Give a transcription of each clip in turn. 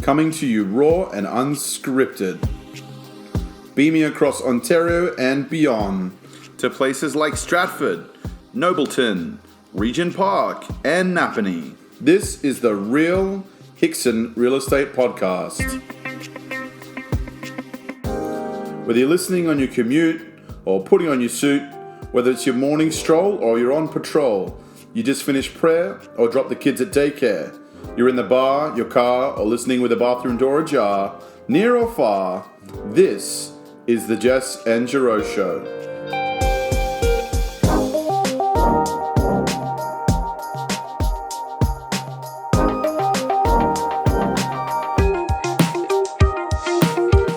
coming to you raw and unscripted. Beaming across Ontario and beyond to places like Stratford, Nobleton, Regent Park, and Napanee. This is the Real Hickson Real Estate Podcast. Whether you're listening on your commute or putting on your suit, whether it's your morning stroll or you're on patrol, you just finished prayer or dropped the kids at daycare, you're in the bar, your car, or listening with the bathroom door ajar, near or far, this is the Jess Jarreau Show.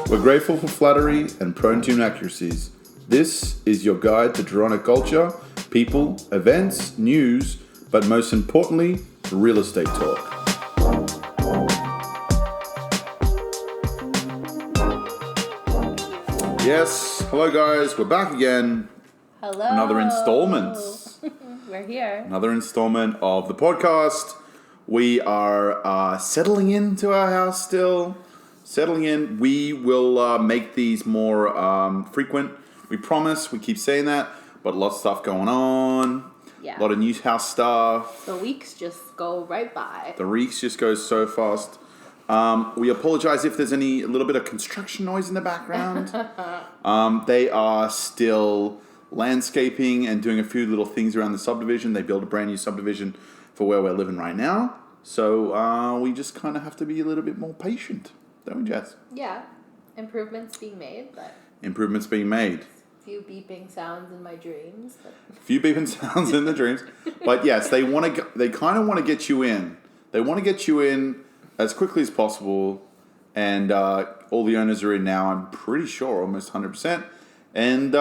We're grateful for flattery and prone to inaccuracies. This is your guide to Toronto culture, people, events, news, but most importantly, real estate talk. Yes, hello guys, we're back again. Hello. Another installment. We're here. Another installment of the podcast. We are settling into our house still. Settling in. We will make these more frequent. We promise. We keep saying that. But lots of stuff going on. Yeah. A lot of new house stuff. The weeks just go right by. The weeks just go so fast. We apologize if there's a little bit of construction noise in the background. They are still landscaping and doing a few little things around the subdivision. They built a brand new subdivision for where we're living right now. So we just kind of have to be a little bit more patient. Don't we, Jess? Yeah. Improvements being made, but... Improvements being made. Few beeping sounds in my dreams. But... Few beeping sounds in the dreams. But yes, they kind of want to get you in. They want to get you in as quickly as possible, and all the owners are in now. I'm pretty sure, almost 100%. And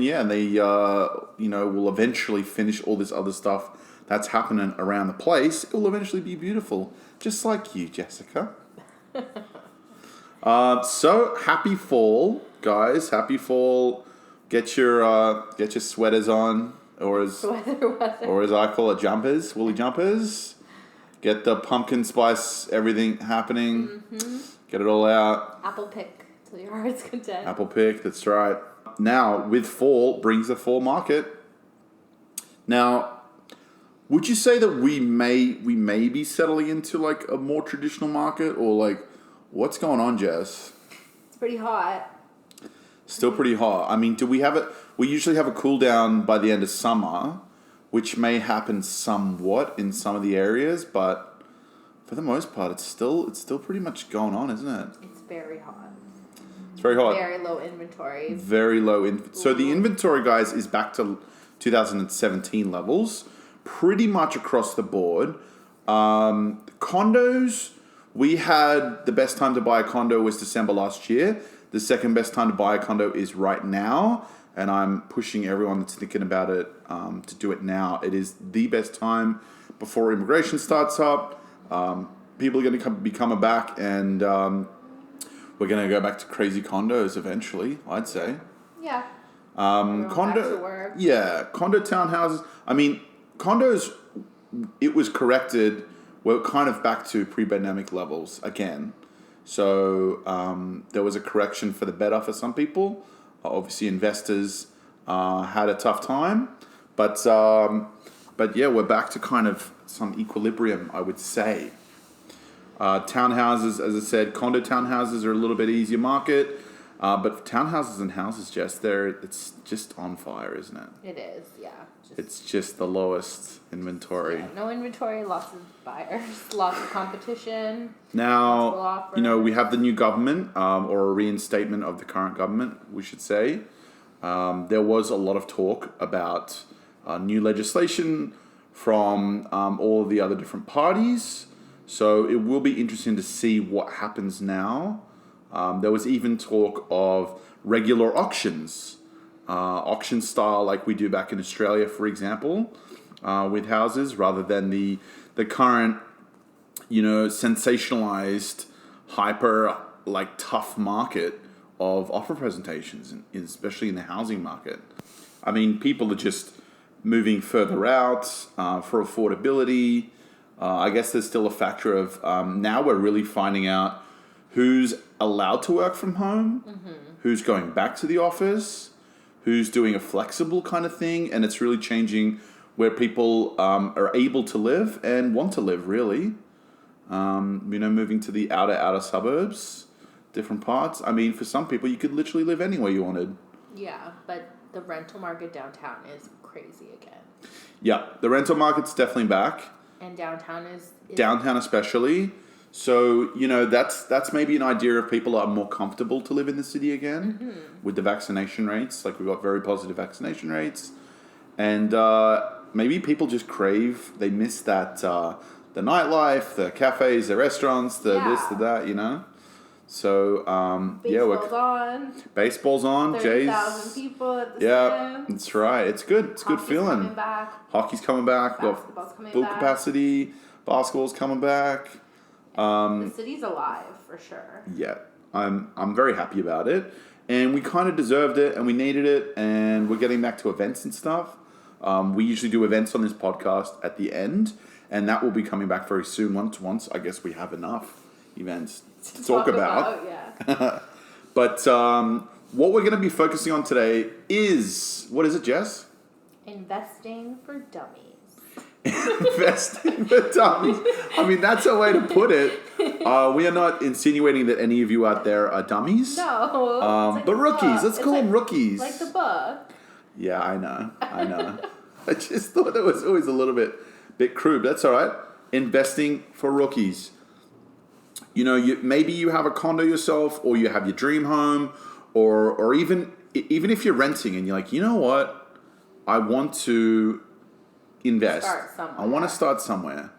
yeah, they will eventually finish all this other stuff that's happening around the place. It will eventually be beautiful, just like you, Jessica. So happy fall, guys! Happy fall. Get your sweaters on, or as I call it, jumpers, woolly jumpers. Get the pumpkin spice, everything happening. Mm-hmm. Get it all out. Apple pick till your heart's content. Apple pick, that's right. Now, with fall brings the fall market. Now, would you say that we may be settling into like a more traditional market, or like what's going on, Jess? It's pretty hot. Still pretty hot. I mean, do we have it? We usually have a cool down by the end of summer, which may happen somewhat in some of the areas, but for the most part, it's still pretty much going on, isn't it? It's very hot. It's very hot. Very low inventory. Very low. So the inventory, guys, is back to 2017 levels, pretty much across the board. Condos, we had the best time to buy a condo was December last year. The second best time to buy a condo is right now. And I'm pushing everyone that's thinking about it to do it now. It is the best time before immigration starts up. People are going to be coming back, and we're going to go back to crazy condos eventually, I'd say. Yeah. Condo townhouses. I mean, condos, it was corrected. We're kind of back to pre-pandemic levels again. So there was a correction for the better for some people. Obviously, investors had a tough time, but yeah, we're back to kind of some equilibrium, I would say. Townhouses, as I said, condo townhouses are a little bit easier market, but townhouses and houses, Jess, it's just on fire, isn't it? It is, yeah. It's just the lowest inventory. Yeah, no inventory, lots of buyers, lots of competition. Now, we have the new government, or a reinstatement of the current government, we should say. There was a lot of talk about new legislation from all of the other different parties. So it will be interesting to see what happens now. There was even talk of regular auctions. Auction style like we do back in Australia, for example, with houses, rather than the current, sensationalized, hyper, tough market of offer presentations, especially in the housing market. I mean, people are just moving further out for affordability. I guess there's still a factor of now we're really finding out who's allowed to work from home, who's going back to the office, who's doing a flexible kind of thing, and it's really changing where people are able to live and want to live, really. Moving to the outer suburbs, different parts. I mean, for some people, you could literally live anywhere you wanted. Yeah, but the rental market downtown is crazy again. Yeah, the rental market's definitely back. And downtown is downtown especially. So, that's maybe an idea of people are more comfortable to live in the city again with the vaccination rates. Like, we've got very positive vaccination rates. And maybe people just they miss that, the nightlife, the cafes, the restaurants, this, the that, So, Baseball's on. 30,000 people at the stand. That's right. It's good. It's good feeling. Coming back. Hockey's coming back. Basketball's coming full back. capacity. Basketball's coming back. The city's alive for sure. Yeah, I'm very happy about it, and we kind of deserved it, and we needed it, and we're getting back to events and stuff. We usually do events on this podcast at the end, and that will be coming back very soon. Once I guess we have enough events to talk about. Yeah. But what we're going to be focusing on today is, what is it, Jess? Investing for dummies. Investing for dummies. I mean, that's a way to put it. We are not insinuating that any of you out there are dummies. No. But rookies. Let's call them rookies. Like the book. Yeah, I know. I just thought that was always a little bit crude. But that's all right. Investing for rookies. Maybe you have a condo yourself, or you have your dream home, or even if you're renting and you're like, you know what, I want to invest. I want to start somewhere.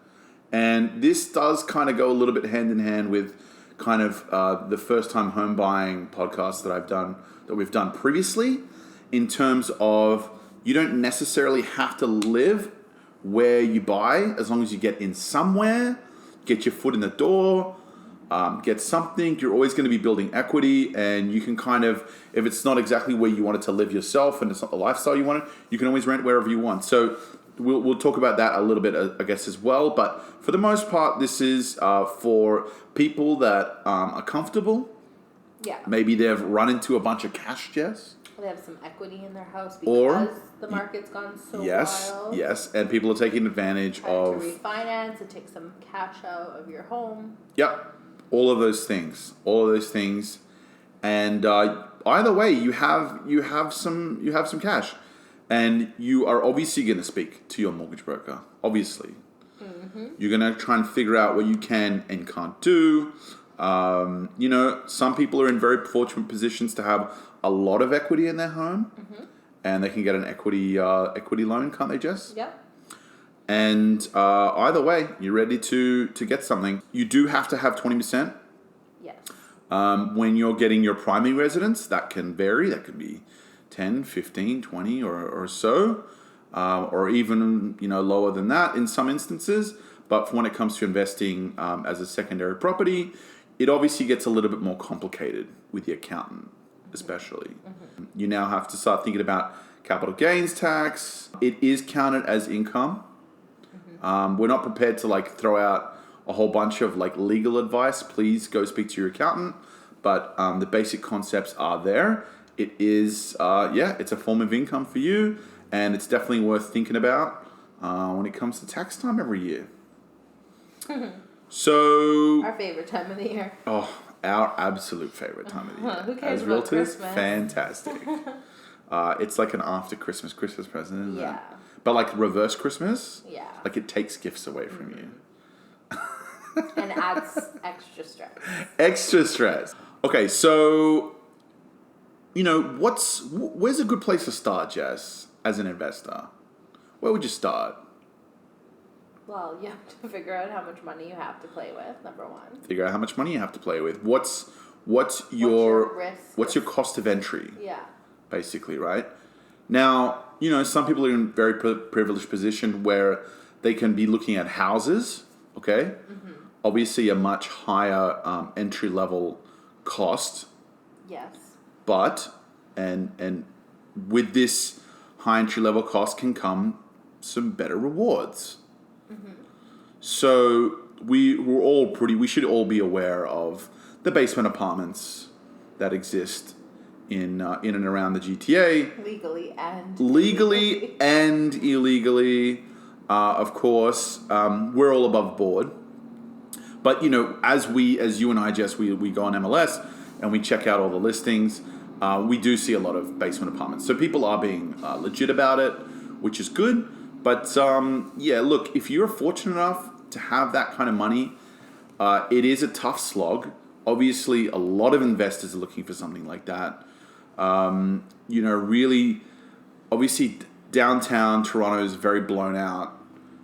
And this does kind of go a little bit hand in hand with kind of the first time home buying podcast that we've done previously, in terms of you don't necessarily have to live where you buy, as long as you get in somewhere, get your foot in the door, get something. You're always going to be building equity, and you can kind of, if it's not exactly where you wanted to live yourself and it's not the lifestyle you wanted, you can always rent wherever you want. So we'll talk about that a little bit, I guess, as well. But for the most part, this is for people that are comfortable. Yeah. Maybe they've run into a bunch of cash, Jess. They have some equity in their house because the market's gone so wild. Yes, and people are taking advantage of... to refinance and take some cash out of your home. Yep. All of those things. And either way, you have some cash. And you are obviously going to speak to your mortgage broker. Obviously. Mm-hmm. You're going to try and figure out what you can and can't do. Some people are in very fortunate positions to have a lot of equity in their home. Mm-hmm. And they can get an equity loan, can't they, Jess? Yep. And either way, you're ready to get something. You do have to have 20%. Yes. When you're getting your primary residence, that can vary. That could be 10, 15, 20 or so. Or even, lower than that in some instances. But when it comes to investing as a secondary property, it obviously gets a little bit more complicated with the accountant, especially. Mm-hmm. You now have to start thinking about capital gains tax. It is counted as income. Mm-hmm. We're not prepared to throw out a whole bunch of legal advice. Please go speak to your accountant. But the basic concepts are there. It is, it's a form of income for you. And it's definitely worth thinking about when it comes to tax time every year. So... Our favorite time of the year. Oh, our absolute favorite time of the year. Who cares As about realtors, Christmas? fantastic. It's like an after Christmas present, isn't Yeah. it? But reverse Christmas? Yeah. It takes gifts away from you. And adds extra stress. Extra stress. Okay, so, where's a good place to start, Jess, as an investor? Where would you start? Well, you have to figure out how much money you have to play with, number one. Figure out how much money you have to play with. What's your risk? What's your cost of entry? Yeah. Basically, right? Now, some people are in a very privileged position where they can be looking at houses, okay? Mm-hmm. Obviously, a much higher entry-level cost. Yes. But, and with this high entry-level cost can come some better rewards. Mm-hmm. So we should all be aware of the basement apartments that exist in and around the GTA. Legally and illegally. Of course, we're all above board. But, as you and I, Jess, we go on MLS and we check out all the listings, we do see a lot of basement apartments. So people are being legit about it, which is good. But, look, if you're fortunate enough to have that kind of money, it is a tough slog. Obviously, a lot of investors are looking for something like that. Really, obviously, downtown Toronto is very blown out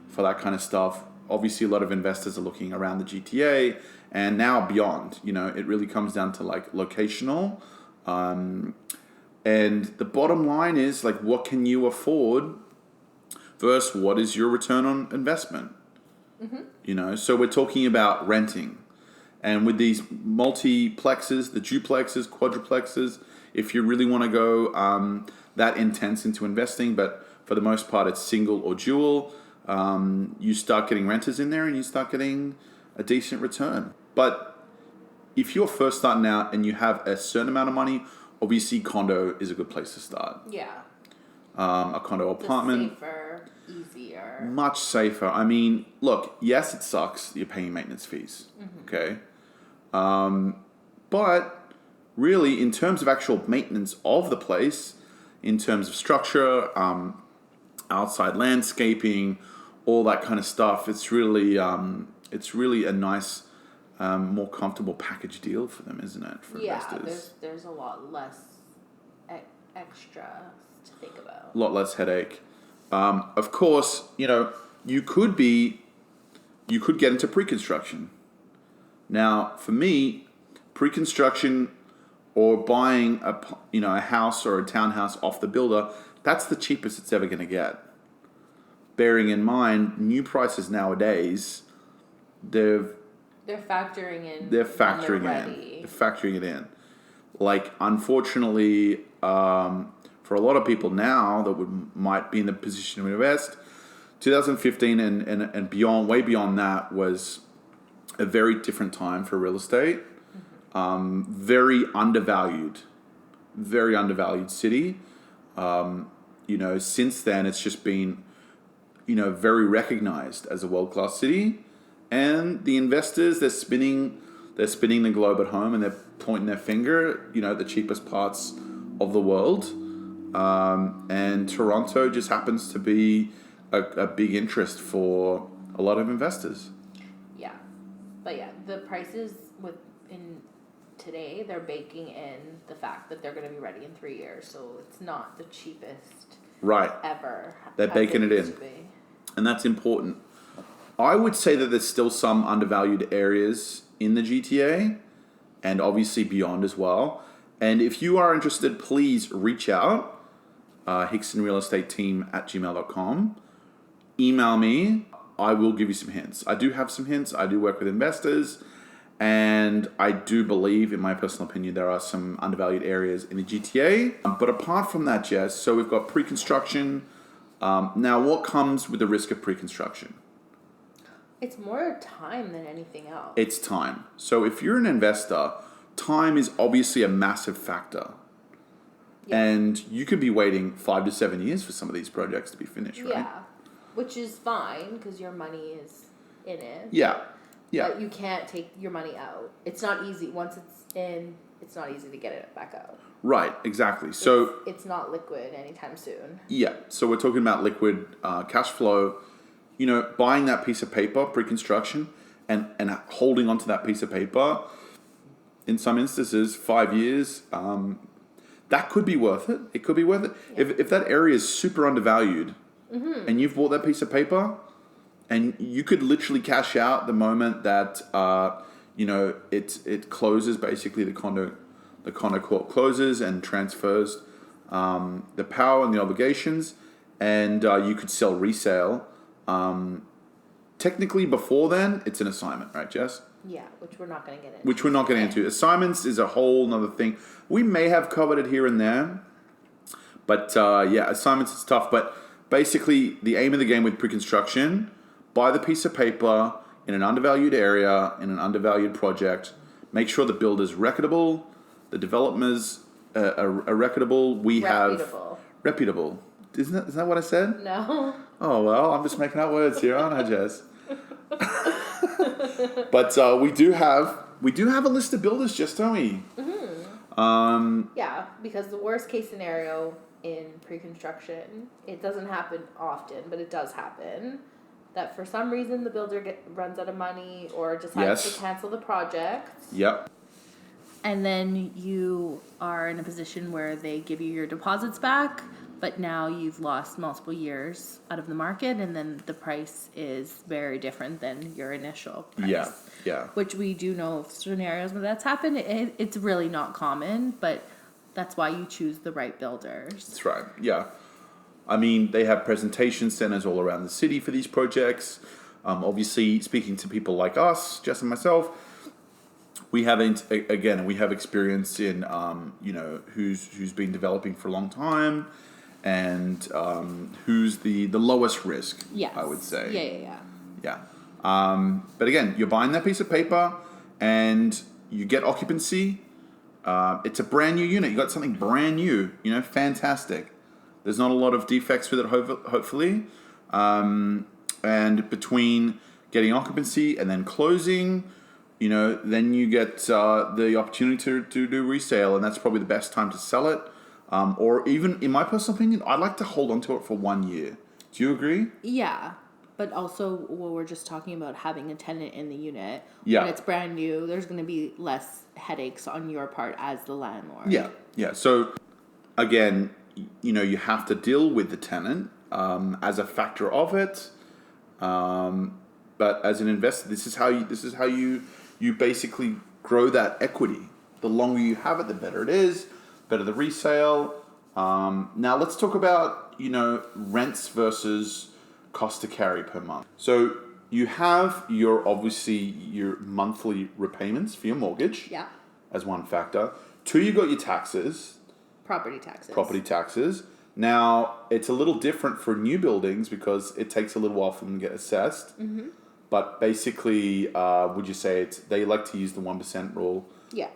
for that kind of stuff. Obviously, a lot of investors are looking around the GTA and now beyond. It really comes down to locational. And the bottom line is what can you afford versus what is your return on investment? Mm-hmm. So we're talking about renting. And with these multiplexes, the duplexes, quadruplexes, if you really want to go that intense into investing, but for the most part it's single or dual, you start getting renters in there and you start getting a decent return. But if you're first starting out and you have a certain amount of money, obviously condo is a good place to start. Yeah. A condo apartment. Safer, easier. Much safer. I mean, look, yes, it sucks. You're paying maintenance fees. Mm-hmm. Okay. But really, in terms of actual maintenance of the place, in terms of structure, outside landscaping, all that kind of stuff, it's really a nice, more comfortable package deal for them, isn't it? For investors. There's a lot less extra to think about. A lot less headache. Of course, you could get into pre-construction. Now, for me, pre-construction or buying a house or a townhouse off the builder, that's the cheapest it's ever going to get. Bearing in mind, new prices nowadays, they're factoring it in. Unfortunately, for a lot of people now that might be in the position to invest, 2015 and beyond, way beyond that, was a very different time for real estate. Mm-hmm. Very undervalued city. Since then it's just been, very recognized as a world-class city, and the investors, they're spinning the globe at home and they're pointing their finger, at the cheapest parts of the world. And Toronto just happens to be a big interest for a lot of investors. Yeah. But yeah, the prices today, they're baking in the fact that they're going to be ready in 3 years. So it's not the cheapest ever. They're baking it in. And that's important. I would say that there's still some undervalued areas in the GTA and obviously beyond as well. And if you are interested, please reach out, hicksonrealestateteam@gmail.com. Email me. I will give you some hints. I do have some hints. I do work with investors. And I do believe, in my personal opinion, there are some undervalued areas in the GTA. But apart from that, Jess, so we've got pre-construction. Now, what comes with the risk of pre-construction? It's more time than anything else. It's time. So if you're an investor, time is obviously a massive factor. Yeah. And you could be waiting 5 to 7 years for some of these projects to be finished, right? Yeah, which is fine because your money is in it. Yeah. Yeah. But you can't take your money out. It's not easy. Once it's in, it's not easy to get it back out. Right, exactly. So it's not liquid anytime soon. Yeah. So we're talking about liquid cash flow. Buying that piece of paper, pre-construction, and holding onto that piece of paper, in some instances, 5 years, that could be worth it. It could be worth it. Yeah. If that area is super undervalued, mm-hmm. and you've bought that piece of paper, and you could literally cash out the moment that it closes. Basically, the condo court closes and transfers the power and the obligations, and you could sell resale. Technically, before then, it's an assignment, right, Jess? Yeah, which we're not going to get into. Which we're not getting into. Assignments is a whole nother thing. We may have covered it here and there, but assignments is tough. But basically, the aim of the game with pre-construction, buy the piece of paper in an undervalued area, in an undervalued project. Make sure the builder's reputable, the developers are reputable. Reputable. Isn't that what I said? No. Oh, well, I'm just making up words here, aren't I, Jess? But we do have a list of builders, Jess, don't we? Mm-hmm. Yeah, because the worst case scenario in pre-construction, it doesn't happen often, but it does happen, that for some reason the builder runs out of money or decides to cancel the project. Yep. And then you are in a position where they give you your deposits back, but now you've lost multiple years out of the market, and then the price is very different than your initial price. Yeah. Which we do know of scenarios where that's happened. It's really not common, but that's why you choose the right builders. That's right, yeah. I mean, they have presentation centers all around the city for these projects. Obviously, speaking to people like us, Jess and myself, we have experience in who's been developing for a long time, and who's the lowest risk. Yes. I would say. Yeah. But again, you're buying that piece of paper, and you get occupancy. It's a brand new unit. You got something brand new. Fantastic. There's not a lot of defects with it, hopefully. And between getting occupancy and then closing, then you get the opportunity to do resale, and that's probably the best time to sell it. Or even, in my personal opinion, I'd like to hold on to it for 1 year. Do you agree? Yeah. But also, we're just talking about having a tenant in the unit. Yeah. When it's brand new, there's going to be less headaches on your part as the landlord. Yeah. So, again, you have to deal with the tenant as a factor of it. But as an investor, this is how you basically grow that equity. The longer you have it, the better it is. Better the resale. Now let's talk about rents versus cost to carry per month. So you have your monthly repayments for your mortgage. Yeah. As one factor. 2, you got your taxes. Property taxes. Now, it's a little different for new buildings because it takes a little while for them to get assessed. Mm-hmm. But basically, would you say they like to use the 1% rule? Yeah.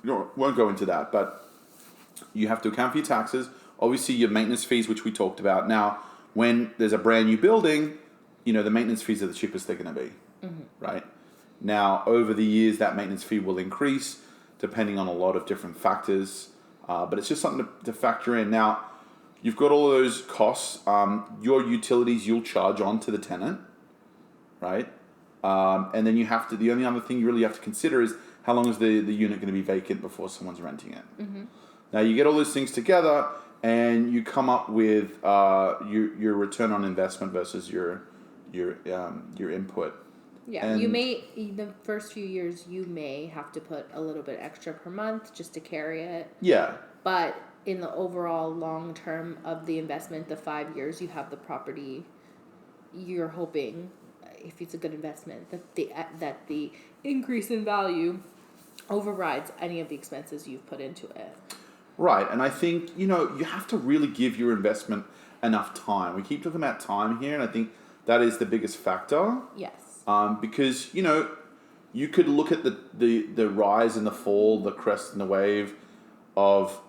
Won't go into that, but you have to account for your taxes. Obviously, your maintenance fees, which we talked about. Now, when there's a brand new building, the maintenance fees are the cheapest they're going to be, right? Now, over the years, that maintenance fee will increase depending on a lot of different factors. But it's just something to factor in. Now, you've got all of those costs. Your utilities you'll charge on to the tenant, right? And then the only other thing you really have to consider is how long is the unit going to be vacant before someone's renting it. Mm-hmm. Now, you get all those things together, and you come up with your return on investment versus your input. Yeah, and the first few years, you may have to put a little bit extra per month just to carry it. Yeah. But in the overall long term of the investment, the 5 years you have the property, you're hoping, if it's a good investment, that the increase in value overrides any of the expenses you've put into it. Right, and I think, you have to really give your investment enough time. We keep talking about time here, and I think that is the biggest factor. Yes. Because, you could look at the rise and the fall, the crest and the wave of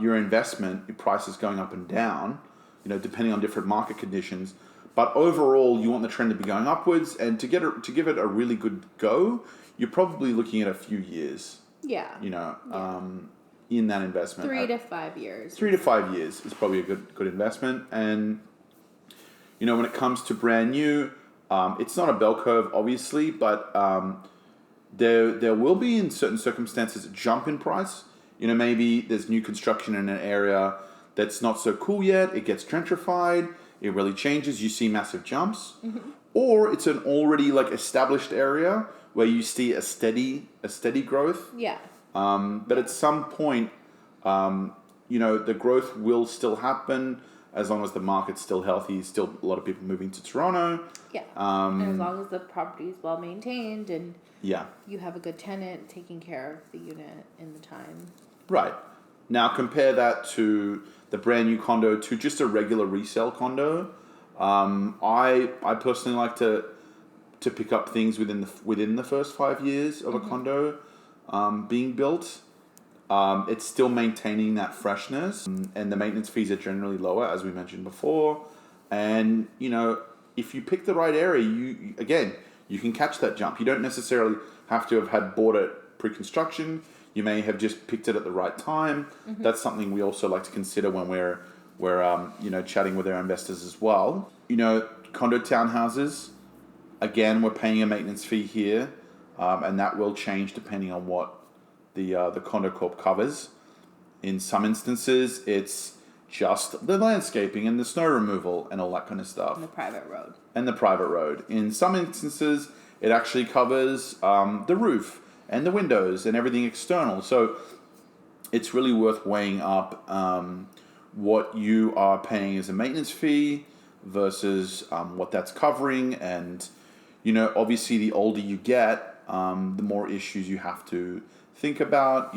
your investment, your prices going up and down, depending on different market conditions. But overall, you want the trend to be going upwards, and to give it a really good go, you're probably looking at a few years. Yeah. In that investment. 3 to 5 years. 3 to 5 years is probably a good investment. And, when it comes to brand new, it's not a bell curve, obviously, but there will be, in certain circumstances, a jump in price. Maybe there's new construction in an area that's not so cool yet. It gets gentrified. It really changes. You see massive jumps. Mm-hmm. Or it's an already established area where you see a steady growth. Yeah. But at some point, the growth will still happen as long as the market's still healthy. Still a lot of people moving to Toronto. Yeah. And as long as the property is well maintained and you have a good tenant taking care of the unit in the time. Right. Now compare that to the brand new condo to just a regular resale condo. I personally like to pick up things within the first 5 years of a condo being built. It's still maintaining that freshness, and the maintenance fees are generally lower, as we mentioned before. And if you pick the right area, you can catch that jump. You don't necessarily have to have bought it pre-construction. You may have just picked it at the right time. That's something we also like to consider when we're chatting with our investors as well. Condo townhouses, again, we're paying a maintenance fee here, and that will change depending on what the condo corp covers. In some instances, it's just the landscaping and the snow removal and all that kind of stuff. And the private road. In some instances, it actually covers the roof and the windows and everything external. So it's really worth weighing up what you are paying as a maintenance fee versus what that's covering. And, obviously the older you get, the more issues you have to think about,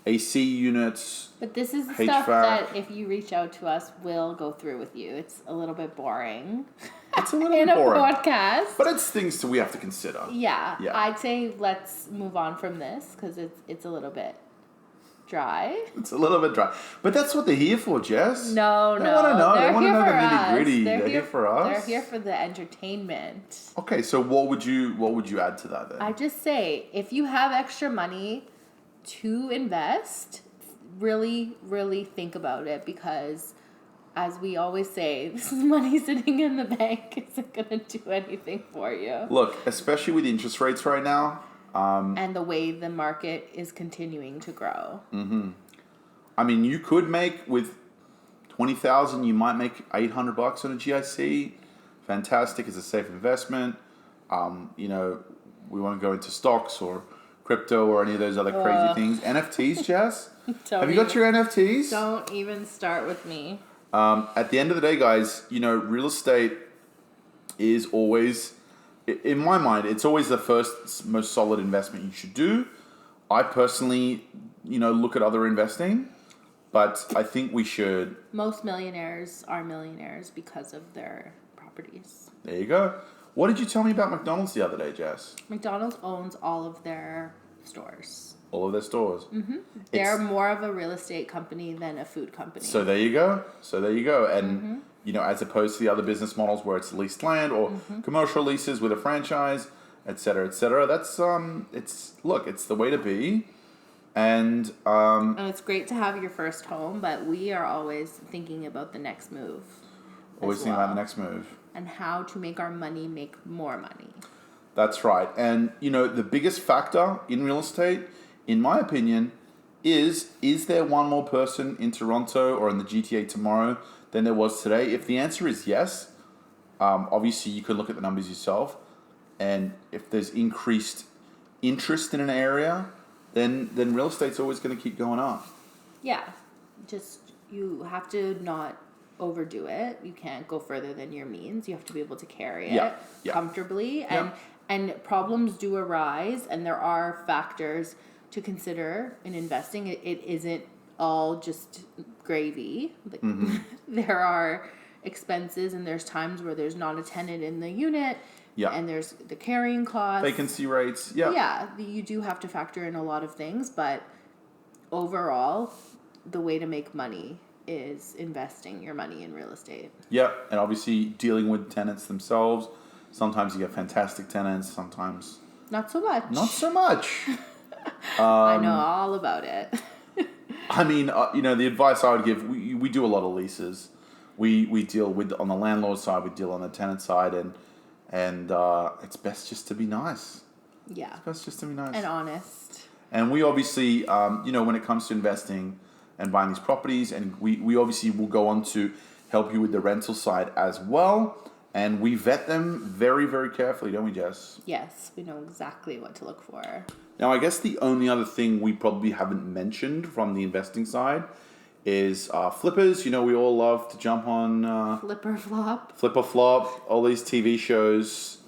AC units. But this is HVAC. Stuff that if you reach out to us, we'll go through with you. It's a little bit boring. It's a little in bit boring. a podcast. But it's things that we have to consider. Yeah. I'd say let's move on from this because it's a little bit dry. It's a little bit dry. But that's what they're here for, Jess. No. They want to know. They want to know the nitty-gritty. They're here for us. They're here for the entertainment. Okay, so what would you add to that then? I just say, if you have extra money to invest, really, really think about it because, as we always say, this is money sitting in the bank isn't going to do anything for you. Look, especially with interest rates right now. And the way the market is continuing to grow. I mean, you could make with $20,000, you might make $800 on a GIC. Fantastic, it's a safe investment. We want to go into stocks or crypto or any of those other crazy things. NFTs, Jess? Have you got your NFTs? Don't even start with me. At the end of the day, guys, real estate is always, in my mind, it's always the first most solid investment you should do. I personally, look at other investing, but I think we should. Most millionaires are millionaires because of their properties. There you go. What did you tell me about McDonald's the other day, Jess? McDonald's owns all of their stores. All of their stores. They're more of a real estate company than a food company. So there you go. And, as opposed to the other business models where it's leased land or commercial leases with a franchise, et cetera, that's, it's the way to be. And it's great to have your first home, but we are always thinking about the next move. Always thinking about the next move. And how to make our money make more money. That's right. And, the biggest factor in real estate, in my opinion, is there one more person in Toronto or in the GTA tomorrow than there was today? If the answer is yes, obviously you can look at the numbers yourself. And if there's increased interest in an area, then real estate's always going to keep going up. Yeah. Just, you have to not overdo it. You can't go further than your means. You have to be able to carry it comfortably. And problems do arise, and there are factors to consider in investing. It isn't all just gravy. There are expenses, and there's times where there's not a tenant in the unit. And there's the carrying costs. Vacancy rates. You do have to factor in a lot of things, but overall, the way to make money is investing your money in real estate. And obviously dealing with tenants themselves. Sometimes you get fantastic tenants, sometimes not so much. I know all about it. I mean, the advice I would give, we do a lot of leases. We deal with, on the landlord side, we deal on the tenant side, and it's best just to be nice. Yeah. It's best just to be nice. And honest. And we obviously, when it comes to investing and buying these properties, and we obviously will go on to help you with the rental side as well. And we vet them very, very carefully, don't we, Jess? Yes, we know exactly what to look for. Now, I guess the only other thing we probably haven't mentioned from the investing side is flippers. We all love to jump on... Flipper Flop, all these TV shows.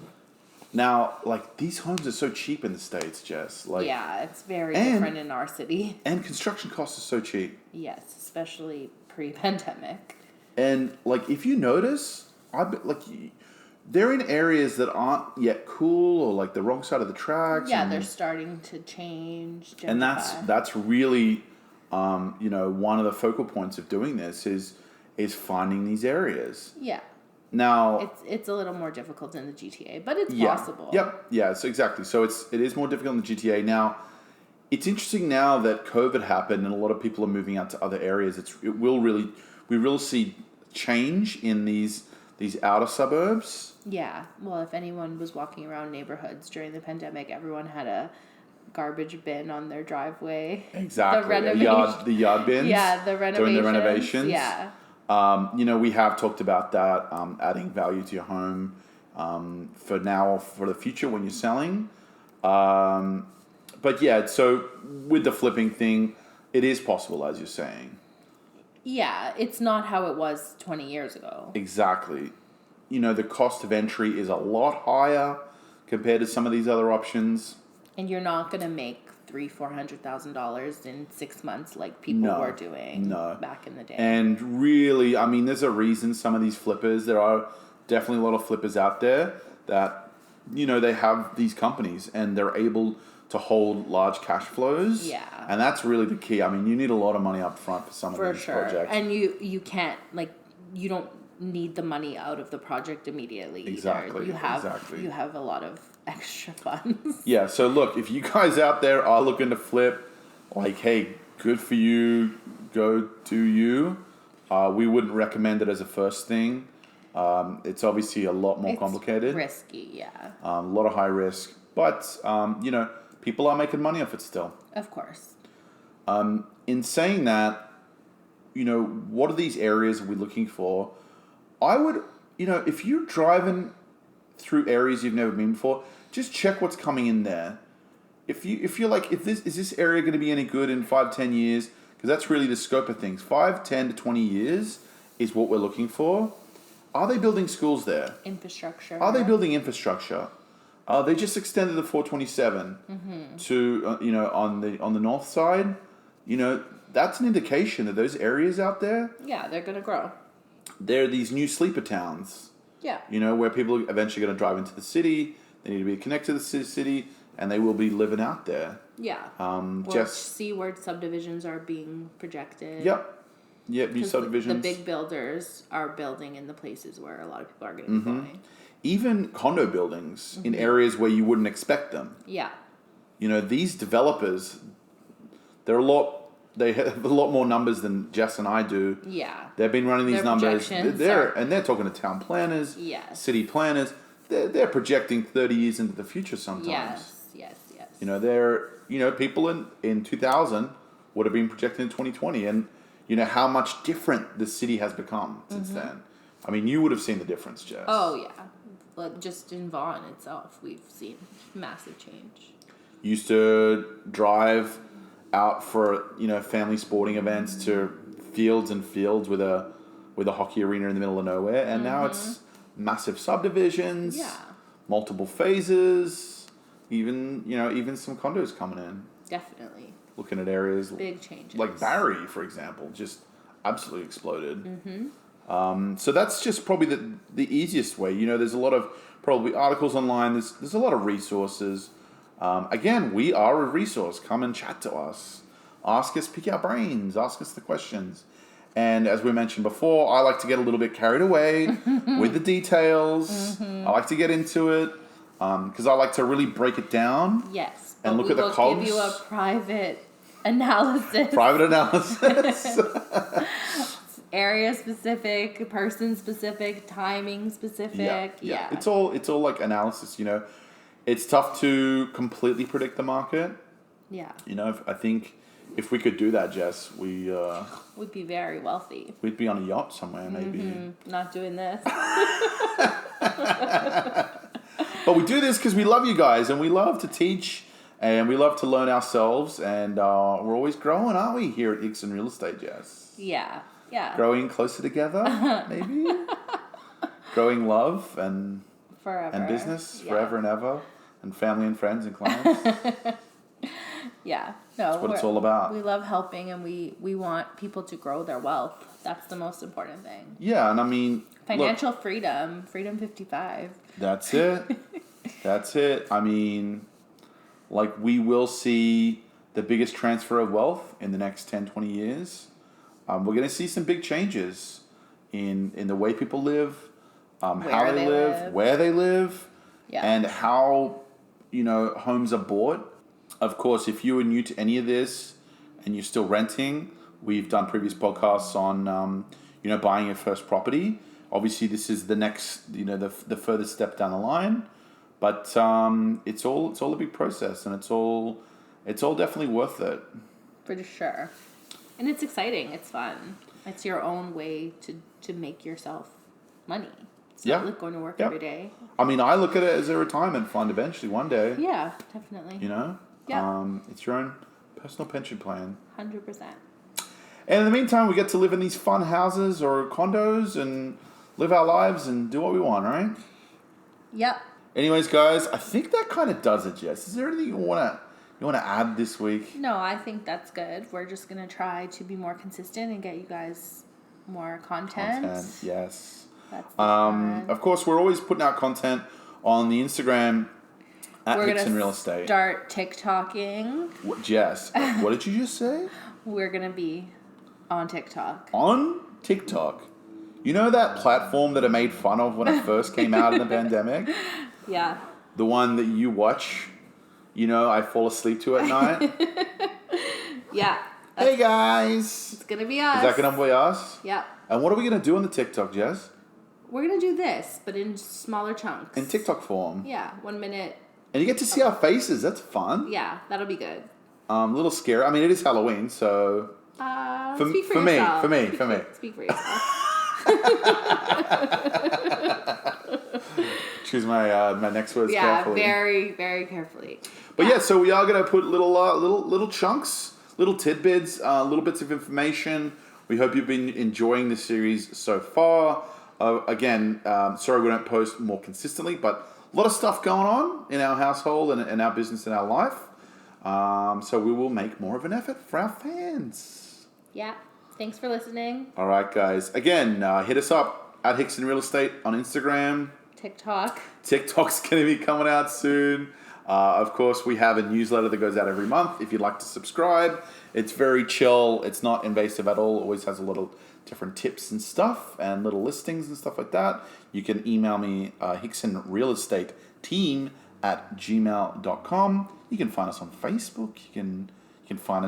Now, these homes are so cheap in the States, Jess. It's very different in our city. And construction costs are so cheap. Yes, especially pre-pandemic. And, if you notice... they're in areas that aren't yet cool or like the wrong side of the tracks. Yeah, they're starting to change. And that's really, one of the focal points of doing this is finding these areas. Yeah. Now it's a little more difficult in the GTA, but it's possible. Yep. Yeah. So exactly. So it is more difficult in the GTA now. It's interesting now that COVID happened and a lot of people are moving out to other areas. We will see change in these outer suburbs. Yeah. Well, if anyone was walking around neighborhoods during the pandemic, everyone had a garbage bin on their driveway. Exactly. The yard bins. Yeah, the renovations. During the renovations. Yeah. We have talked about that, adding value to your home for now or for the future when you're selling. But yeah, so with the flipping thing, it is possible, as you're saying. Yeah, it's not how it was 20 years ago. Exactly. The cost of entry is a lot higher compared to some of these other options. And you're not going to make $300,000-$400,000 in 6 months like people were doing back in the day. And really, there's a reason some of these flippers, there are definitely a lot of flippers out there that, they have these companies and they're able to hold large cash flows. Yeah. And that's really the key. You need a lot of money up front for some of these projects. And you can't, you don't need the money out of the project immediately. Exactly. You have a lot of extra funds. Yeah, so look, if you guys out there are looking to flip, hey, good for you, go do you. We wouldn't recommend it as a first thing. It's obviously a lot more complicated. Risky, yeah. A lot of high risk. But, people are making money off it still. Of course. In saying that, what are these areas we're looking for? I would, if you're driving through areas you've never been before, just check what's coming in there. If you're like, is this area going to be any good in 5-10 years? Because that's really the scope of things. 5, 10 to 20 years is what we're looking for. Are they building schools there? Infrastructure. Are they building infrastructure? They just extended the 427 to on the north side. That's an indication that those areas out there. Yeah, they're gonna grow. They're these new sleeper towns. Yeah. Where people are eventually going to drive into the city. They need to be connected to the city, and they will be living out there. Yeah. See where subdivisions are being projected. Yep. New subdivisions. The big builders are building in the places where a lot of people are going to be going. Even condo buildings in areas where you wouldn't expect them. Yeah. These developers, they have a lot more numbers than Jess and I do. Yeah. They've been running these numbers. They're talking to town planners, city planners. They're projecting 30 years into the future sometimes. Yes. People in 2000 would have been projecting in 2020, and how much different the city has become since then. You would have seen the difference, Jess. Oh yeah. Just in Vaughan itself, we've seen massive change. Used to drive out for family sporting events to fields and fields with a hockey arena in the middle of nowhere, and now it's massive subdivisions, multiple phases, even some condos coming in. Definitely. Looking at areas big changes like Barrie, for example, just absolutely exploded. So that's just probably the easiest way. There's a lot of probably articles online. There's a lot of resources. Again, we are a resource. Come and chat to us. Ask us, pick our brains. Ask us the questions. And as we mentioned before, I like to get a little bit carried away with the details. I like to get into it because I like to really break it down. Yes. And look at the cogs. Give you a private analysis. Area specific, person specific, timing specific. Yeah. It's all like analysis. It's tough to completely predict the market. Yeah. I think if we could do that, Jess, we'd be very wealthy. We'd be on a yacht somewhere, maybe. Not doing this. But we do this because we love you guys, and we love to teach, and we love to learn ourselves, and we're always growing, aren't we, here at Hickson Real Estate, Jess? Yeah. Growing closer together, maybe. Growing love and forever. And business forever and ever, and family and friends and clients. Yeah. No, that's what it's all about. We love helping, and we want people to grow their wealth. That's the most important thing. Yeah, and I mean... Financial freedom. Freedom 55. That's it. That's it. I mean, like, we will see the biggest transfer of wealth in the next 10, 20 years. We're going to see some big changes in the way people live, how they live, where they live, and how, homes are bought. Of course, if you are new to any of this and you're still renting, we've done previous podcasts on, buying your first property. Obviously, this is the next, the furthest step down the line. But it's all a big process, and it's all definitely worth it. For sure. And it's exciting. It's fun. It's your own way to make yourself money. It's not like going to work every day. I mean, I look at it as a retirement fund eventually, one day. Yeah, definitely. Yeah. It's your own personal pension plan. 100%. And in the meantime, we get to live in these fun houses or condos and live our lives and do what we want, right? Yep. Anyways, guys, I think that kind of does it, Jess. Is there anything you want to add this week? No, I think that's good. We're just going to try to be more consistent and get you guys more content. Yes. That's the fun. Of course, we're always putting out content on the Instagram at Hickson Real Estate. Start TikToking. Jess, what did you just say? We're going to be on TikTok. On TikTok? You know that platform that I made fun of when I first came out in the pandemic? Yeah. The one that you watch, I fall asleep to at night? Yeah. Hey, guys. It's going to be us. Is that going to be us? Yeah. And what are we going to do on the TikTok, Jess? We're going to do this, but in smaller chunks. In TikTok form? Yeah, 1 minute. And you get to see our faces. That's fun. Yeah, that'll be good. A little scary. I mean, it is Halloween, so... Speak for yourself. For me. Speak for yourself. Choose my next words carefully. Yeah, very, very carefully. But so we are going to put little chunks, little tidbits, little bits of information. We hope you've been enjoying the series so far. Again, sorry we don't post more consistently, but a lot of stuff going on in our household and in our business and our life. So we will make more of an effort for our fans. Yeah. Thanks for listening. All right, guys. Again, hit us up at Hickson Real Estate on Instagram. TikTok. TikTok's going to be coming out soon. Of course, we have a newsletter that goes out every month. If you'd like to subscribe, it's very chill. It's not invasive at all. It always has a little different tips and stuff and little listings and stuff like that. You can email me, hicksonrealestateteam @gmail.com. You can find us on Facebook. You can find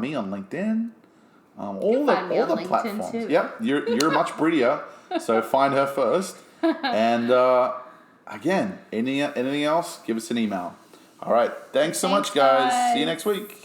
me on LinkedIn. All the platforms. Too. Yep, you're much prettier, so find her first. And again, anything else, give us an email. All right, thanks so much, guys. See you next week.